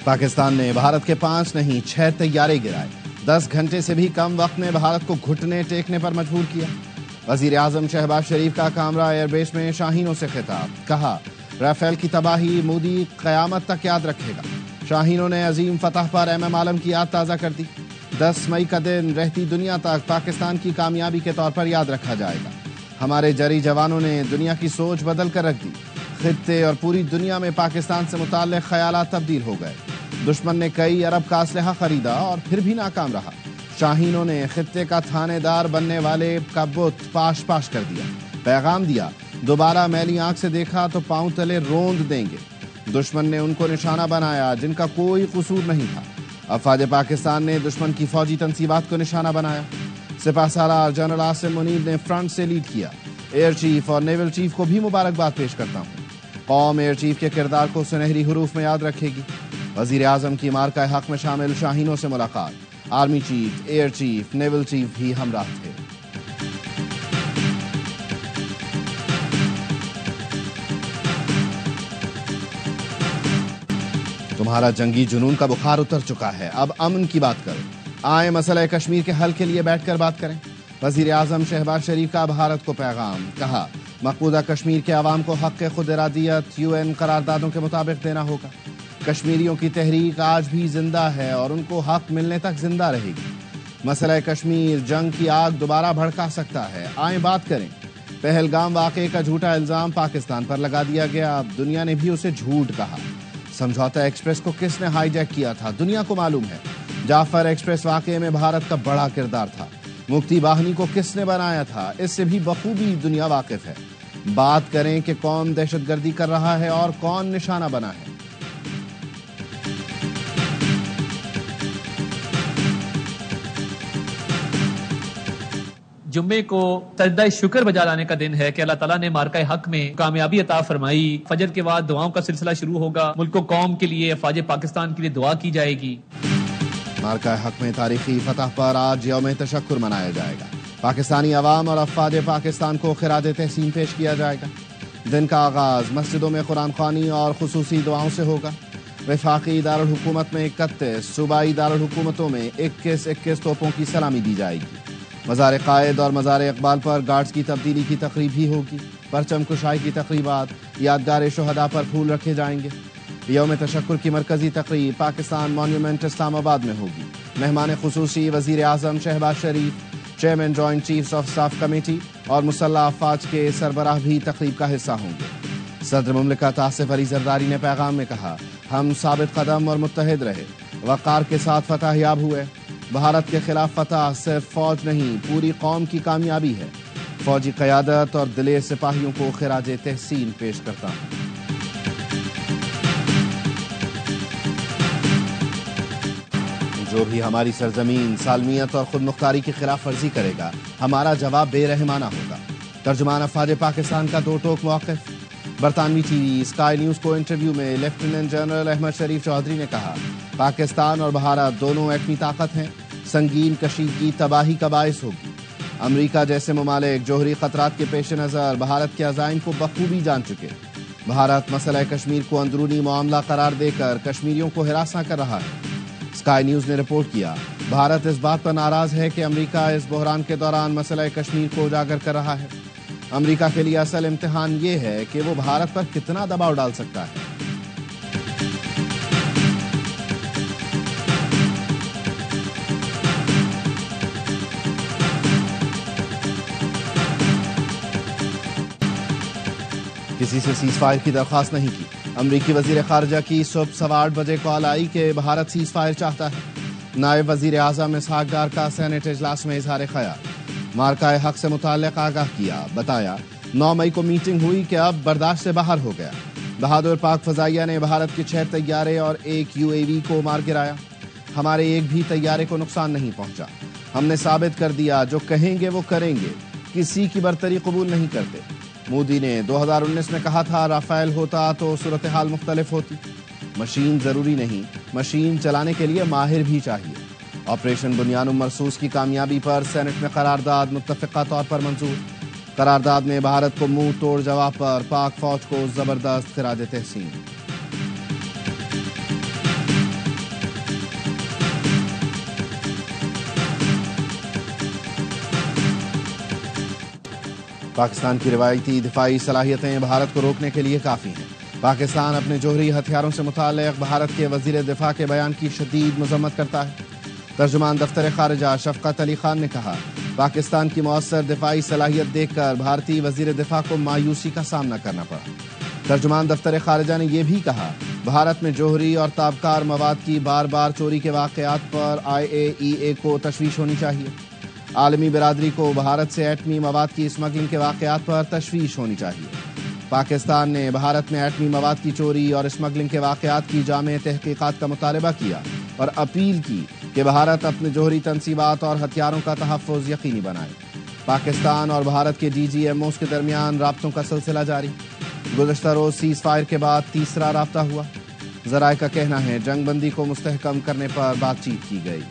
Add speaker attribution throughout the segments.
Speaker 1: پاکستان نے بھارت کے 5 نہیں 6 طیارے گرائے. 10 گھنٹے سے بھی کم وقت میں بھارت کو گھٹنے ٹیکنے پر مجبور کیا. وزیر اعظم شہباز شریف کا کامرا ایئر بیس میں شاہینوں سے خطاب. کہا رافیل کی تباہی مودی قیامت تک یاد رکھے گا. شاہینوں نے عظیم فتح پر ایم عالم کی یاد تازہ کر دی. 10 مئی کا دن رہتی دنیا تک پاکستان کی کامیابی کے طور پر یاد رکھا جائے گا. ہمارے جری جوانوں نے دنیا کی سوچ بدل کر رکھ دی. خطے اور پوری دنیا میں پاکستان سے متعلق خیالات تبدیل ہو گئے. دشمن نے کئی ارب کا اسلحہ خریدا اور پھر بھی ناکام رہا. شاہینوں نے خطے کا تھانے دار بننے والے کا بت پاش پاش کر دیا. پیغام دیا دوبارہ میلی آنکھ سے دیکھا تو پاؤں تلے روند دیں گے. دشمن نے ان کو نشانہ بنایا جن کا کوئی قصور نہیں تھا. افواج پاکستان نے دشمن کی فوجی تنصیبات کو نشانہ بنایا. سپہ سالار جنرل عاصم منیر نے فرنٹ سے لیڈ کیا. ایئر چیف اور نیول چیف کو بھی مبارکباد پیش کرتا ہوں. قوم ایئر چیف کے کردار کو سنہری حروف میں یاد رکھے گی. وزیر اعظم کی مارکہ حق میں شامل شاہینوں سے ملاقات. Army chief, air chief, naval chief بھی ہمراہ تھے. تمہارا جنگی جنون کا بخار اتر چکا ہے، اب امن کی بات کرو. آئیں مسئلہ کشمیر کے حل کے لیے بیٹھ کر بات کریں. وزیر اعظم شہباز شریف کا بھارت کو پیغام. کہا مقبوضہ کشمیر کے عوام کو حق خود ارادیت UN قراردادوں کے مطابق دینا ہوگا. کشمیریوں کی تحریک آج بھی زندہ ہے اور ان کو حق ملنے تک زندہ رہے گی. مسئلہ کشمیر جنگ کی آگ دوبارہ بھڑکا سکتا ہے. آئیں بات کریں. پہلگام واقعے کا جھوٹا الزام پاکستان پر لگا دیا گیا. اب دنیا نے بھی اسے جھوٹ کہا. سمجھوتا ایکسپریس کو کس نے ہائی جیک کیا تھا دنیا کو معلوم ہے. جعفر ایکسپریس واقعے میں بھارت کا بڑا کردار تھا. مفتی باہنی کو کس نے بنایا تھا اس سے بھی بخوبی دنیا واقف ہے. بات کریں کہ کون دہشت گردی کر رہا ہے اور کون نشانہ بنا ہے.
Speaker 2: جمعے کو سجدہ شکر بجا لانے کا دن ہے کہ اللہ تعالیٰ نے مارکہ حق میں کامیابی عطا فرمائی. فجر کے بعد دعاؤں کا سلسلہ شروع ہوگا. ملک و قوم کے لیے، افواج پاکستان کے لیے دعا کی جائے گی.
Speaker 1: مارکہ حق میں تاریخی فتح پر آج یوم تشکر منایا جائے گا. پاکستانی عوام اور افواج پاکستان کو خراج تحسین پیش کیا جائے گا. دن کا آغاز مسجدوں میں قرآن خوانی اور خصوصی دعاؤں سے ہوگا. وفاقی دارالحکومت میں 31، صوبائی دارالحکومتوں میں 21 توپوں کی سلامی دی جائے گی. مزار قائد اور مزار اقبال پر گارڈز کی تبدیلی کی تقریب بھی ہوگی. پرچم کشائی کی تقریبات، یادگار شہداء پر پھول رکھے جائیں گے. یوم تشکر کی مرکزی تقریب پاکستان مانیومنٹ اسلام آباد میں ہوگی. مہمان خصوصی وزیر اعظم Shehbaz Sharif, chairman joint chiefs of staff committee اور مسلح افواج کے سربراہ بھی تقریب کا حصہ ہوں گے. صدر مملکت آصف علی زرداری نے پیغام میں کہا ہم ثابت قدم اور متحد رہے، وقار کے ساتھ فتح یاب ہوئے. بھارت کے خلاف فتح صرف فوج نہیں پوری قوم کی کامیابی ہے. فوجی قیادت اور دلیر سپاہیوں کو خراج تحسین پیش کرتا ہوں. جو بھی ہماری سرزمین، سالمیت اور خود مختاری کی خلاف ورزی کرے گا ہمارا جواب بے رحمانہ ہوگا. ترجمان افواج پاکستان کا دو ٹوک موقف. برطانوی ٹی وی اسکائی نیوز کو انٹرویو میں لیفٹیننٹ جنرل احمد شریف چودھری نے کہا پاکستان اور بھارت دونوں ایٹمی طاقت ہیں، سنگین کشیدگی تباہی کا باعث ہوگی. امریکہ جیسے ممالک جوہری خطرات کے پیش نظر بھارت کے عزائم کو بخوبی جان چکے. بھارت مسئلہ کشمیر کو اندرونی معاملہ قرار دے کر کشمیریوں کو ہراساں کر رہا ہے. اسکائی نیوز نے رپورٹ کیا بھارت اس بات پر ناراض ہے کہ امریکہ اس بحران کے دوران مسئلہ کشمیر کو اجاگر کر رہا ہے. امریکہ کے لیے اصل امتحان یہ ہے کہ وہ بھارت پر کتنا دباؤ ڈال سکتا ہے. کسی سے سیز فائر کی درخواست نہیں کی. امریکی وزیر خارجہ کی صبح 8:15 بجے کال آئی کہ بھارت سیز فائر چاہتا ہے. نائب وزیر اعظم اسحاق ڈار کا سینیٹ اجلاس میں اظہار خیال. مارکہ حق سے متعلق آگاہ کیا. بتایا 9 مئی کو میٹنگ ہوئی کہ اب برداشت سے باہر ہو گیا. بہادر پاک فضائیہ نے بھارت کے 6 طیارے اور 1 UAV کو مار گرایا. ہمارے ایک بھی طیارے کو نقصان نہیں پہنچا. ہم نے ثابت کر دیا جو کہیں گے وہ کریں گے. کسی کی برتری قبول نہیں کرتے. مودی نے 2019 میں کہا تھا رافیل ہوتا تو صورتحال مختلف ہوتی. مشین ضروری نہیں، مشین چلانے کے لیے ماہر بھی چاہیے. آپریشن بنیان مرصوص کی کامیابی پر سینٹ میں قرارداد متفقہ طور پر منظور. قرارداد میں بھارت کو منہ توڑ جواب پر پاک فوج کو زبردست خراج تحسین. پاکستان کی روایتی دفاعی صلاحیتیں بھارت کو روکنے کے لیے کافی ہیں۔ پاکستان اپنے جوہری ہتھیاروں سے متعلق بھارت کے وزیر دفاع کے بیان کی شدید مذمت کرتا ہے۔ ترجمان دفتر خارجہ شفقت علی خان نے کہا، پاکستان کی مؤثر دفاعی صلاحیت دیکھ کر بھارتی وزیر دفاع کو مایوسی کا سامنا کرنا پڑا۔ ترجمان دفتر خارجہ نے یہ بھی کہا، بھارت میں جوہری اور تابکار مواد کی بار بار چوری کے واقعات پر IAEA کو تشویش ہونی چاہیے۔ عالمی برادری کو بھارت سے ایٹمی مواد کی اسمگلنگ کے واقعات پر تشویش ہونی چاہیے۔ پاکستان نے بھارت میں ایٹمی مواد کی چوری اور اسمگلنگ کے واقعات کی جامع تحقیقات کا مطالبہ کیا اور اپیل کی کہ بھارت اپنے جوہری تنصیبات اور ہتھیاروں کا تحفظ یقینی بنائے۔ پاکستان اور بھارت کے DGMOs کے درمیان رابطوں کا سلسلہ جاری۔ گزشتہ روز سیز فائر کے بعد تیسرا رابطہ ہوا۔ ذرائع کا کہنا ہے جنگ بندی کو مستحکم کرنے پر بات چیت کی گئی۔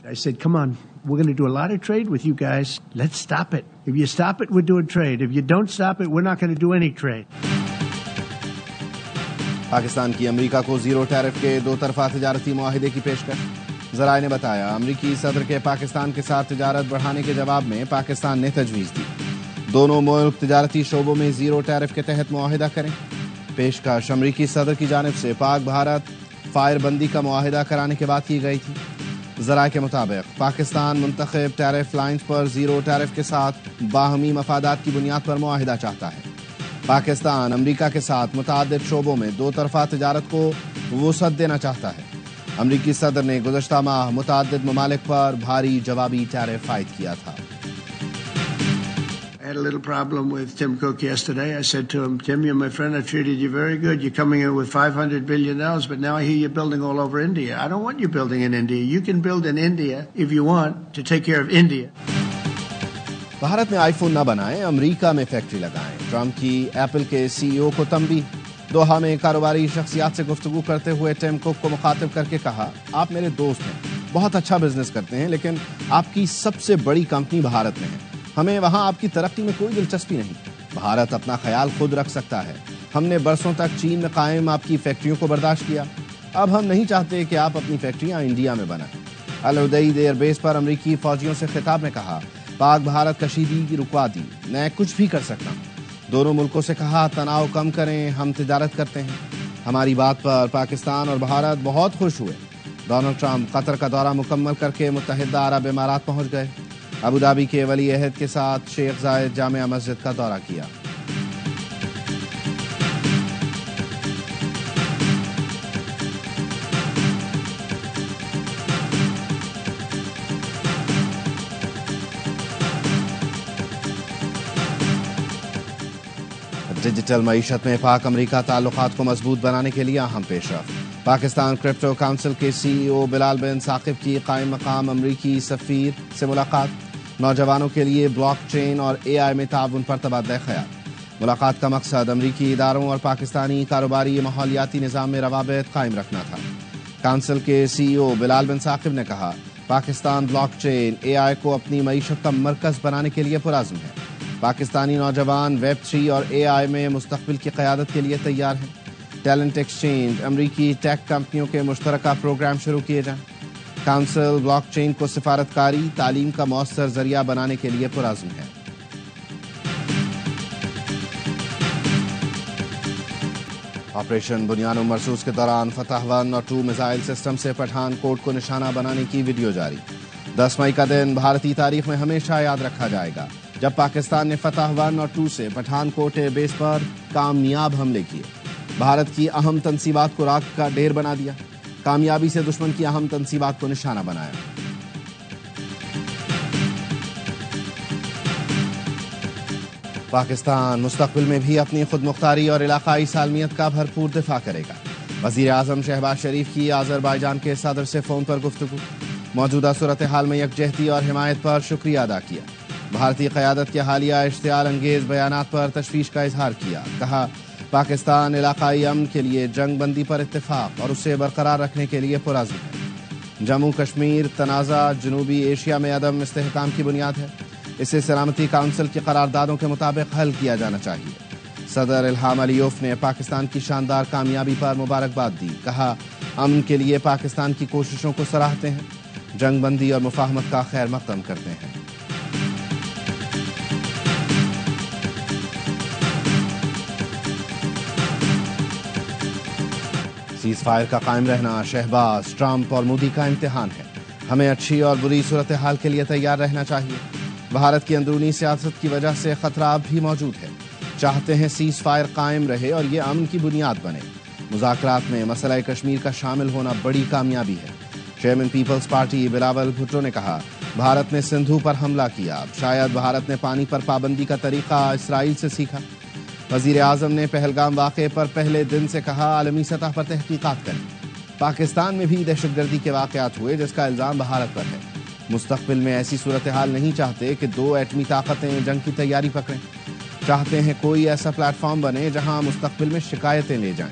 Speaker 3: I said, come on, we're going to do a lot of trade with you guys. Let's stop it. If you stop it, we're doing trade. If you don't stop it, we're not going to do any trade.
Speaker 1: Pakistan کی امریکہ کو zero tariff کے دو طرفہ تجارتی معاہدے کی پیشکش۔ ذرائع نے بتایا، امریکی صدر کے پاکستان کے ساتھ تجارت بڑھانے کے جواب میں پاکستان نے تجویز دی دونوں ملک تجارتی شعبوں میں زیرو ٹیرف کے تحت معاہدہ کریں۔ پیشکش امریکی صدر کی جانب سے پاک بھارت فائر بندی کا معاہدہ کرانے کے بعد کی گئی تھی۔ ذرائع کے مطابق پاکستان منتخب ٹیرف لائنز پر زیرو ٹیرف کے ساتھ باہمی مفادات کی بنیاد پر معاہدہ چاہتا ہے۔ پاکستان امریکہ کے ساتھ متعدد شعبوں میں دو طرفہ تجارت کو وسعت دینا چاہتا ہے۔ امریکی صدر نے گزشتہ ماہ متعدد ممالک پر بھاری جوابی ٹیرف عائد کیا تھا۔
Speaker 3: I had a little problem with Tim Cook yesterday. I said to him, Tim, you're my friend. I've treated you very good. You're coming in with $500 billion, but now I hear you're building all over India. I don't want you building in India. You can build in India if you want to take care of India.
Speaker 1: Bharat میں آئی phone نہ بنائیں، امریکہ میں factory لگائیں۔ Trump کی apple کے CEO کو تنبیہ۔ Doha میں کاروباری شخصیات سے گفتگو کرتے ہوئے ٹم کوک کو مخاطب کر کے کہا، آپ میرے دوست ہیں، بہت اچھا بزنس کرتے ہیں، لیکن آپ کی سب سے بڑی کمپنی بھارت میں ہے، ہمیں وہاں آپ کی ترقی میں کوئی دلچسپی نہیں۔ بھارت اپنا خیال خود رکھ سکتا ہے، ہم نے برسوں تک چین میں قائم آپ کی فیکٹریوں کو برداشت کیا، اب ہم نہیں چاہتے کہ آپ اپنی فیکٹریاں انڈیا میں بنائیں۔ العدید ایئر بیس پر امریکی فوجیوں سے خطاب میں کہا، پاک بھارت کشیدگی رکوا دی، میں کچھ بھی کر سکتا ہوں۔ دونوں ملکوں سے کہا، تناؤ کم کریں، ہم تجارت کرتے ہیں۔ ہماری بات پر پاکستان اور بھارت بہت خوش ہوئے۔ ڈونلڈ ٹرمپ قطر کا دورہ مکمل کر کے متحدہ عرب امارات پہنچ گئے۔ ابوظہبی کے ولی عہد کے ساتھ شیخ زاید جامع مسجد کا دورہ کیا۔ ڈیجیٹل معیشت میں پاک امریکہ تعلقات کو مضبوط بنانے کے لیے اہم پیش رفت۔ پاکستان کرپٹو کونسل کے CEO بلال بن ثاقب کی قائم مقام امریکی سفیر سے ملاقات۔ نوجوانوں کے لیے بلاک چین اور AI میں تعاون پر تبادلہ خیال۔ ملاقات کا مقصد امریکی اداروں اور پاکستانی کاروباری ماحولیاتی نظام میں روابط قائم رکھنا تھا۔ کونسل کے CEO بلال بن ثاقب نے کہا، پاکستان بلاک چین AI کو اپنی معیشت کا مرکز بنانے کے لیے پرعزم ہے۔ پاکستانی نوجوان ویب 3 اور AI میں مستقبل کی قیادت کے لیے تیار ہیں۔ ٹیلنٹ ایکسچینج، امریکی ٹیک کمپنیوں کے مشترکہ پروگرام شروع کیے جائیں۔ کونسل بلاک چین کو سفارتکاری، تعلیم کا مؤثر ذریعہ بنانے کے لیے پرعزم ہے۔ آپریشن بنیان مرصوص کے دوران فتح 1 اور 2 میزائل سسٹم سے پٹھان کوٹ کو نشانہ بنانے کی ویڈیو جاری۔ 10 مئی کا دن بھارتی تاریخ میں ہمیشہ یاد رکھا جائے گا، جب پاکستان نے فتح 1 اور 2 سے پٹھان کوٹ ایئر بیس پر کامیاب حملے کیے، بھارت کی اہم تنصیبات کو راکھ کا ڈھیر بنا دیا، کامیابی سے دشمن کی اہم تنصیبات کو نشانہ بنایا۔ پاکستان مستقبل میں بھی اپنی خود مختاری اور علاقائی سالمیت کا بھرپور دفاع کرے گا۔ وزیر اعظم شہباز شریف کی آذربائیجان کے صدر سے فون پر گفتگو۔ موجودہ صورتحال میں یکجہتی اور حمایت پر شکریہ ادا کیا۔ بھارتی قیادت کے حالیہ اشتعال انگیز بیانات پر تشویش کا اظہار کیا۔ کہا، پاکستان علاقائی امن کے لیے جنگ بندی پر اتفاق اور اسے برقرار رکھنے کے لیے پرعزم ہے۔ جموں کشمیر تنازع جنوبی ایشیا میں عدم استحکام کی بنیاد ہے، اسے سلامتی کونسل کی قراردادوں کے مطابق حل کیا جانا چاہیے۔ صدر الہام علیوف نے پاکستان کی شاندار کامیابی پر مبارکباد دی. کہا امن کے لیے پاکستان کی کوششوں کو سراہتے ہیں, جنگ بندی اور مفاہمت کا خیر مقدم کرتے ہیں. سیز فائر کا قائم رہنا شہباز, ٹرمپ اور مودی کا امتحان ہے. ہمیں اچھی اور بری صورتحال کے لیے تیار رہنا چاہیے. بھارت کی اندرونی سیاست کی وجہ سے خطرہ اب بھی موجود ہے. چاہتے ہیں سیز فائر قائم رہے اور یہ امن کی بنیاد بنے. مذاکرات میں مسئلہ کشمیر کا شامل ہونا بڑی کامیابی ہے. چیئرمین پیپلز پارٹی بلاول بھٹو نے کہا بھارت نے سندھو پر حملہ کیا, شاید بھارت نے پانی پر پابندی کا طریقہ اسرائیل سے سیکھا. وزیر اعظم نے پہلگام واقعے پر پہلے دن سے کہا عالمی سطح پر تحقیقات کریں. پاکستان میں بھی دہشت گردی کے واقعات ہوئے جس کا الزام بھارت پر ہے. مستقبل میں ایسی صورتحال نہیں چاہتے کہ 2 ایٹمی طاقتیں جنگ کی تیاری پکڑیں. چاہتے ہیں کوئی ایسا پلیٹ فارم بنے جہاں مستقبل میں شکایتیں لے جائیں.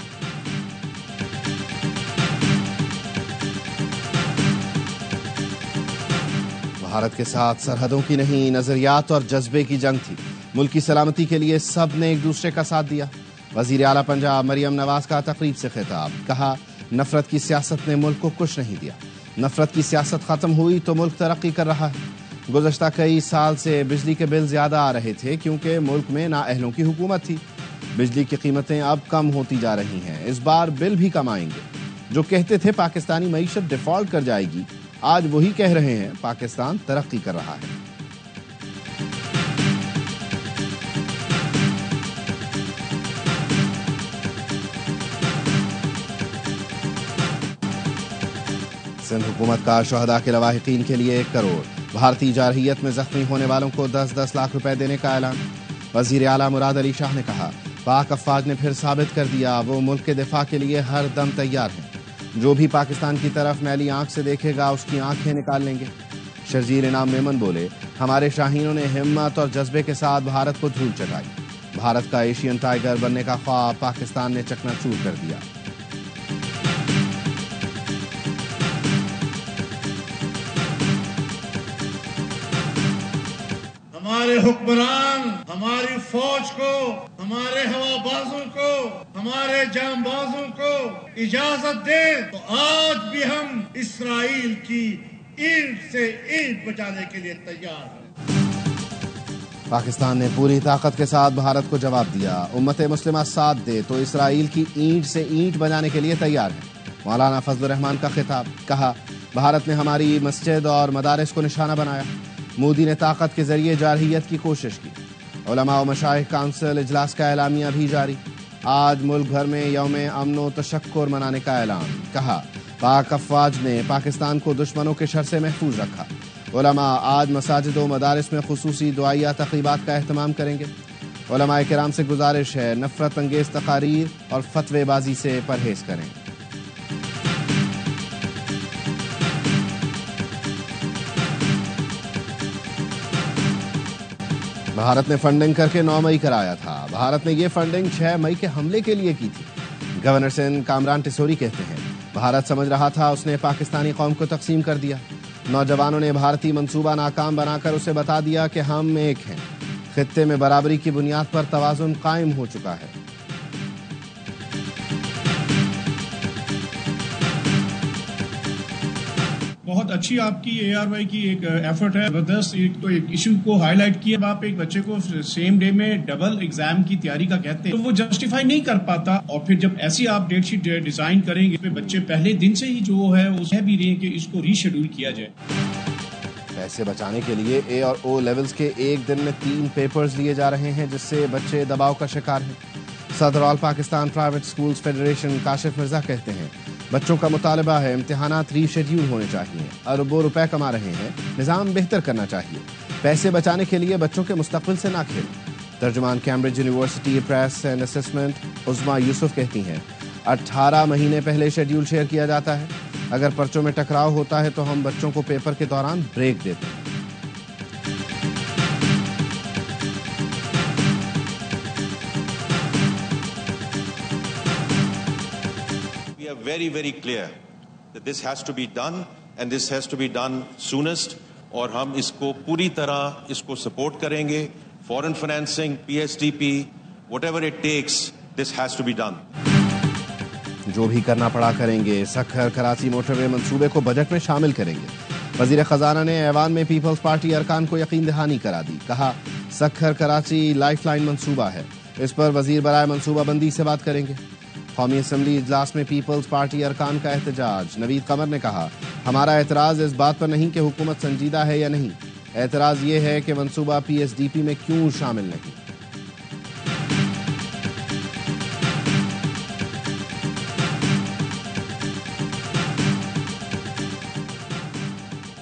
Speaker 1: بھارت کے ساتھ سرحدوں کی نہیں نظریات اور جذبے کی جنگ تھی. ملک کی سلامتی کے لیے سب نے ایک دوسرے کا ساتھ دیا. وزیر اعلیٰ پنجاب مریم نواز کا تقریب سے خطاب. کہا نفرت کی سیاست نے ملک کو کچھ نہیں دیا. نفرت کی سیاست ختم ہوئی تو ملک ترقی کر رہا ہے. گزشتہ کئی سال سے بجلی کے بل زیادہ آ رہے تھے کیونکہ ملک میں نااہلوں کی حکومت تھی. بجلی کی قیمتیں اب کم ہوتی جا رہی ہیں. اس بار بل بھی کم آئیں گے. جو کہتے تھے پاکستانی معیشت ڈیفالٹ کر جائے گی, آج وہی کہہ رہے ہیں پاکستان ترقی کر رہا ہے. سندھ حکومت کا شہداء کے لواحقین کے لیے 1 کروڑ. بھارتی جارحیت میں زخمی ہونے والوں کو 10-10 لاکھ روپے دینے کا اعلان. وزیر اعلیٰ مراد علی شاہ نے کہا پاک افواج نے پھر ثابت کر دیا وہ ملک کے دفاع کے لیے ہر دم تیار ہیں. جو بھی پاکستان کی طرف میلی آنکھ سے دیکھے گا اس کی آنکھیں نکال لیں گے. شرجیل انعام میمن بولے ہمارے شاہینوں نے ہمت اور جذبے کے ساتھ بھارت کو دھول چٹائی. بھارت کا ایشین ٹائیگر بننے کا خواب پاکستان نے چکنا چور کر دیا.
Speaker 4: ہمارے حکمران ہماری فوج کو, ہمارے ہوا بازوں کو, ہمارے جام بازوں کو اجازت دے تو آج بھی ہم اسرائیل کی اینٹ سے اینٹ بچانے کے لیے تیار ہیں.
Speaker 1: پاکستان نے پوری طاقت کے ساتھ بھارت کو جواب دیا. امت مسلمہ ساتھ دے تو اسرائیل کی اینٹ سے اینٹ بجانے کے لیے تیار ہے. مولانا فضل الرحمان کا خطاب. کہا بھارت نے ہماری مسجد اور مدارس کو نشانہ بنایا. مودی نے طاقت کے ذریعے جارحیت کی کوشش کی. علماء و مشائخ کونسل اجلاس کا اعلامیہ بھی جاری. آج ملک بھر میں یوم امن و تشکر منانے کا اعلان. کہا پاک افواج نے پاکستان کو دشمنوں کے شر سے محفوظ رکھا. علماء آج مساجد و مدارس میں خصوصی دعائیہ تقریبات کا اہتمام کریں گے. علماء کرام سے گزارش ہے نفرت انگیز تقاریر اور فتوی بازی سے پرہیز کریں. بھارت نے فنڈنگ کر کے 9 مئی کرایا تھا. بھارت نے یہ فنڈنگ 6 مئی کے حملے کے لیے کی تھی. گورنر سندھ کامران ٹسوری کہتے ہیں بھارت سمجھ رہا تھا اس نے پاکستانی قوم کو تقسیم کر دیا. نوجوانوں نے بھارتی منصوبہ ناکام بنا کر اسے بتا دیا کہ ہم ایک ہیں. خطے میں برابری کی بنیاد پر توازن قائم ہو چکا ہے.
Speaker 5: بہت اچھی آپ کی ARY کی ایک ایفرٹ ہے. زبردست. ایک تو ایک ایشو کو ہائی لائٹ کیا. آپ ایک بچے کو سیم ڈے میں ڈبل ایگزام کی تیاری کا کہتے ہیں تو وہ جسٹیفائی نہیں کر پاتا. اور پھر جب ایسی آپ ڈیٹ شیٹ ڈیزائن کریں گے بچے پہلے دن سے ہی جو ہے وہ کہہ بھی رہے ہیں کہ اس کو ری شیڈول کیا جائے.
Speaker 1: پیسے بچانے کے لیے A اور O لیولز کے ایک دن میں 3 پیپرز لیے جا رہے ہیں جس سے بچے دباؤ کا شکار ہیں. صدر all Pakistan private schools federation Kashif Mirza کہتے ہیں بچوں کا مطالبہ ہے امتحانات ری شیڈیول ہونے چاہیے. اربوں روپے کما رہے ہیں, نظام بہتر کرنا چاہیے. پیسے بچانے کے لیے بچوں کے مستقبل سے نہ کھیلیں. ترجمان Cambridge university press and assessment Uzma Yousuf کہتی ہیں 18 مہینے پہلے شیڈیول شیئر کیا جاتا ہے. اگر پرچوں میں ٹکراؤ ہوتا ہے تو ہم بچوں کو پیپر کے دوران بریک دیتے ہیں.
Speaker 6: Very, very clear that this has to be done and this has to be done soonest. اور ہم اس کو پوری طرح اس کو سپورٹ کریں گے. فورن financing, PSDP whatever it takes, this has to be done.
Speaker 1: جو بھی کرنا پڑا کریں گے. سکھر کراچی موٹر وے منصوبے کو بجٹ میں شامل کریں گے. وزیر خزانہ نے ایوان میں پیپلز پارٹی ارکان کو یقین دہانی کرا دی. کہا سکھر کراچی لائف لائن منصوبہ ہے, اس پر وزیر برائے منصوبہ بندی سے بات کریں گے. قومی اسمبلی اجلاس میں پیپلز پارٹی ارکان کا احتجاج. نوید قمر نے کہا ہمارا اعتراض اس بات پر نہیں کہ حکومت سنجیدہ ہے یا نہیں, اعتراض یہ ہے کہ منصوبہ پی ایس ڈی پی میں کیوں شامل نہیں.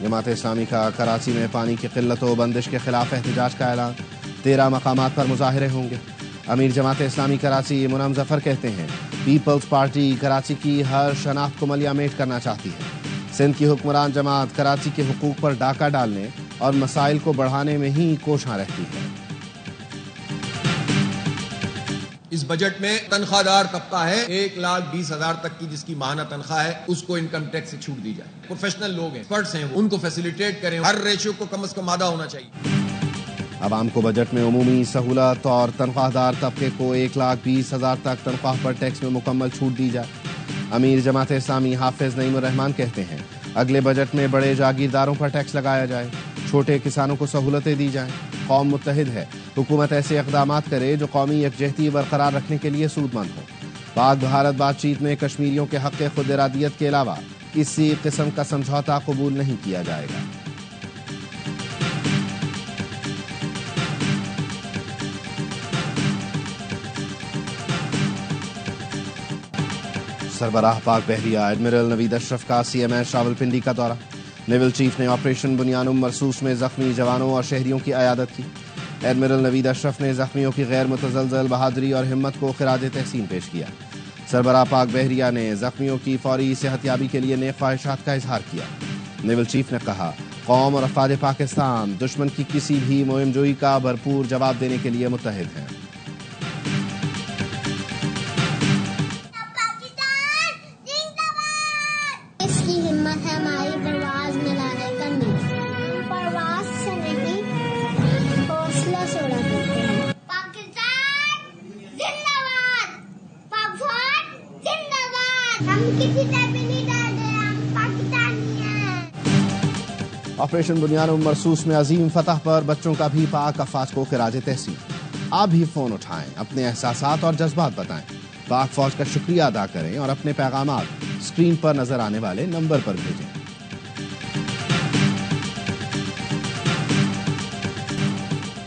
Speaker 1: جماعت اسلامی کا کراچی میں پانی کی قلت و بندش کے خلاف احتجاج کا اعلان. 13 مقامات پر مظاہرے ہوں گے. امیر جماعت اسلامی کراچی منعم ظفر کہتے ہیں پیپلز پارٹی کراچی کی ہر شناخت کو ملیا میٹ کرنا چاہتی ہے. سندھ کی حکمران جماعت کراچی کے حقوق پر ڈاکہ ڈالنے اور مسائل کو بڑھانے میں ہی کوشاں رہتی ہے.
Speaker 7: اس بجٹ میں تنخواہ دار طبقہ ہے 1,20,000 تک کی جس کی ماہانہ تنخواہ ہے, اس کو انکم ٹیکس سے چھوٹ دی جائے. پروفیشنل لوگ ہیں, ایکسپرٹس ہیں, ان کو فیسیلیٹیٹ کریں. ہر ریشیو کو کم از کم آدھا ہونا چاہیے.
Speaker 1: عوام کو بجٹ میں عمومی سہولت اور تنخواہ دار طبقے کو 1,20,000 تک تنخواہ پر ٹیکس میں مکمل چھوٹ دی جائے. امیر جماعت اسلامی حافظ نعیم الرحمان کہتے ہیں اگلے بجٹ میں بڑے جاگیرداروں پر ٹیکس لگایا جائے, چھوٹے کسانوں کو سہولتیں دی جائیں. قوم متحد ہے, حکومت ایسے اقدامات کرے جو قومی یکجہتی برقرار رکھنے کے لیے سود مند ہو. پاک بھارت بات چیت میں کشمیریوں کے حق خود ارادیت کے علاوہ کسی قسم کا سمجھوتا قبول نہیں کیا جائے گا. سربراہ پاک بحریہ ایڈمرل نوید اشرف کا سی ایم ایس راولپنڈی کا دورہ. نیول چیف نے آپریشن بنیانم مرسوس میں زخمی جوانوں اور شہریوں کی عیادت کی. ایڈمرل نوید اشرف نے زخمیوں کی غیر متزلزل بہادری اور ہمت کو خراج تحسین پیش کیا. سربراہ پاک بحریہ نے زخمیوں کی فوری صحت یابی کے لیے نیک خواہشات کا اظہار کیا. نیول چیف نے کہا قوم اور افواج پاکستان دشمن کی کسی بھی مہم جوئی کا بھرپور جواب دینے کے لیے متحد ہیں. آپریشن بنیانم مرسوس میں عظیم فتح پر بچوں کا بھی پاک افواج کو خراج تحسین. آپ بھی فون اٹھائیں, اپنے احساسات اور جذبات بتائیں, پاک فوج کا شکریہ ادا کریں اور اپنے پیغامات اسکرین پر نظر آنے والے نمبر پر بھیجیں.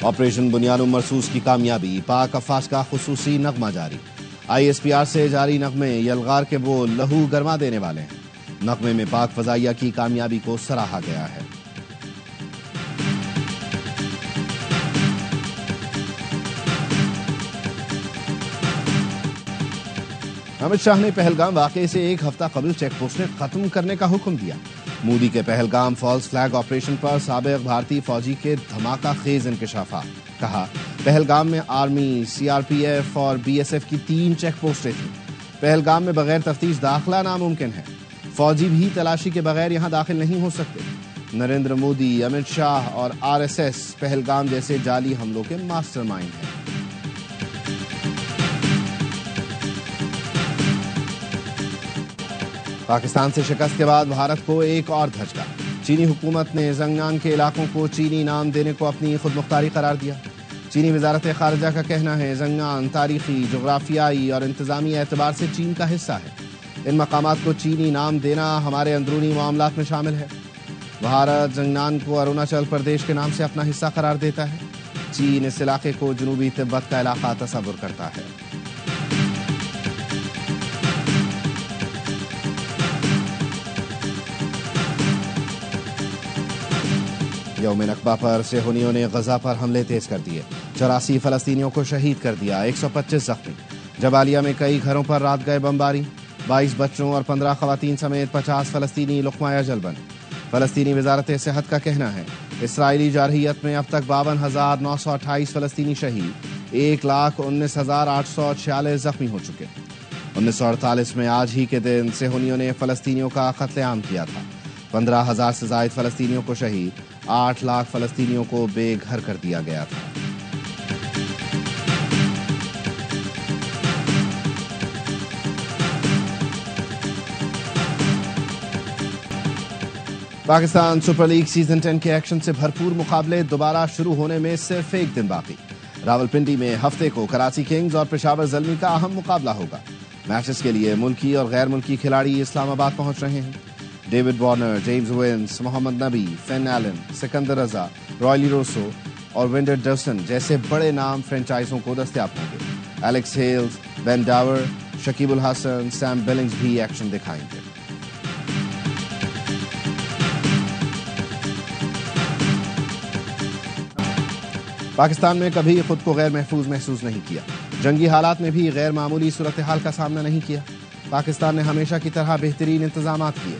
Speaker 1: آپریشن بنیانم مرسوس کی کامیابی, پاک افواج کا خصوصی نغمہ جاری. آئی ایس پی آر سے جاری نغمے یلغار کے بول لہو گرما دینے والے ہیں. نغمے میں پاک فضائیہ کی کامیابی کو سراہا گیا ہے. امت شاہ نے پہلگام واقعے سے ایک ہفتہ قبل چیک پوسٹیں ختم کرنے کا حکم دیا. مودی کے پہلگام فالس فلیگ آپریشن پر سابق بھارتی فوجی کے دھماکہ خیز انکشافات. کہا پہلگام میں army, C R P F اور بی ایس ایف کی 3 چیک پوسٹیں تھیں. پہلگام میں بغیر تفتیش داخلہ ناممکن ہے. فوجی بھی تلاشی کے بغیر یہاں داخل نہیں ہو سکتے. نریندر مودی, امت شاہ اور آر ایس ایس پہلگام جیسے جعلی حملوں کے ماسٹر مائنڈ ہیں. پاکستان سے شکست کے بعد بھارت کو ایک اور دھچکا. چینی حکومت نے زنگنان کے علاقوں کو چینی نام دینے کو اپنی خود مختاری قرار دیا. چینی وزارت خارجہ کا کہنا ہے زنگنان تاریخی, جغرافیائی اور انتظامی اعتبار سے چین کا حصہ ہے. ان مقامات کو چینی نام دینا ہمارے اندرونی معاملات میں شامل ہے. بھارت زنگنان کو اروناچل پردیش کے نام سے اپنا حصہ قرار دیتا ہے. چین اس علاقے کو جنوبی تبت کا علاقہ تصور کرتا ہے. یوم نکبہ پر صہیونیوں نے غزہ پر حملے تیز کر دیے. 84 فلسطینیوں کو شہید کر دیا, 125 زخمی. جبالیہ میں کئی گھروں پر رات گئے بمباری. 22 بچوں اور 15 خواتین سمیت 50 فلسطینی لقمہ اجل بنے. فلسطینی وزارت صحت کا کہنا ہے اسرائیلی جارحیت میں اب تک 52,928 فلسطینی شہید, 1,19,846 زخمی ہو چکے. 1948 میں آج ہی کے دن صہیونیوں نے فلسطینیوں کا قتل عام کیا تھا. 15,000 سے زائد فلسطینیوں کو شہید, 8 لاکھ فلسطینیوں کو بے گھر کر دیا گیا تھا. پاکستان سپر لیگ سیزن 10 کے ایکشن سے بھرپور مقابلے دوبارہ شروع ہونے میں صرف ایک دن باقی. راولپنڈی میں ہفتے کو کراچی کنگز اور پشاور زلمی کا اہم مقابلہ ہوگا. میچز کے لیے ملکی اور غیر ملکی کھلاڑی اسلام آباد پہنچ رہے ہیں. ڈیوڈ وارنر، جیمز وینس، محمد نبی، فین ایلن، سکندر رضا، رائلی روسو اور ونڈر ڈوسن جیسے بڑے نام فرنچائزوں کو دستیاب ہوں گے. ایلیکس ہیلز، بین ڈاور، شکیب الحسن، سیم بلنگز بھی ایکشن دکھائیں گے. پاکستان میں کبھی خود کو غیر محفوظ محسوس نہیں کیا. جنگی حالات میں بھی غیر معمولی صورتحال کا سامنا نہیں کیا. پاکستان نے ہمیشہ کی طرح بہترین انتظامات کیے.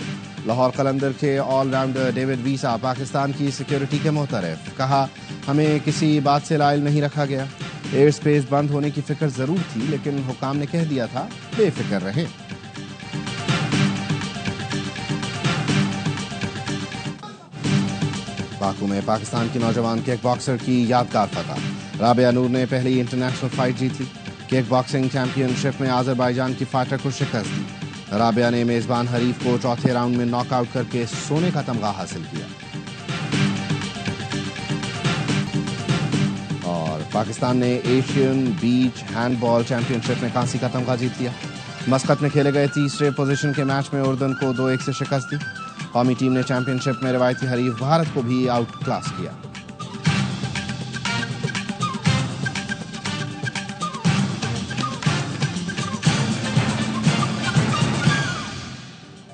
Speaker 1: لاہور قلندر کے آل راؤنڈر ڈیوڈ ویسا پاکستان کی سیکیورٹی کے محترف. کہا، ہمیں کسی بات سے لائل نہیں رکھا گیا. ایئر سپیس بند ہونے کی فکر ضرور تھی، لیکن حکام نے کہہ دیا تھا بے فکر رہیں. باکو میں پاکستان کی نوجوان کک باکسر کی یادگار فتح. رابعہ نور نے پہلی انٹرنیشنل فائٹ جیت لی. کک باکسنگ چیمپئن شپ میں آذربائیجان کی فائٹر کو شکست دی. رابعہ نے میزبان حریف کو چوتھے راؤنڈ میں ناک آؤٹ کر کے سونے کا تمغہ حاصل کیا. اور پاکستان نے ایشین بیچ ہینڈ بال چیمپئن شپ میں کانسی کا تمغہ جیت لیا. مسقط میں کھیلے گئے تیسرے پوزیشن کے میچ میں اردن کو 2-1 سے شکست دی. قومی ٹیم نے چیمپئن شپ میں روایتی حریف بھارت کو بھی آؤٹ کلاس کیا.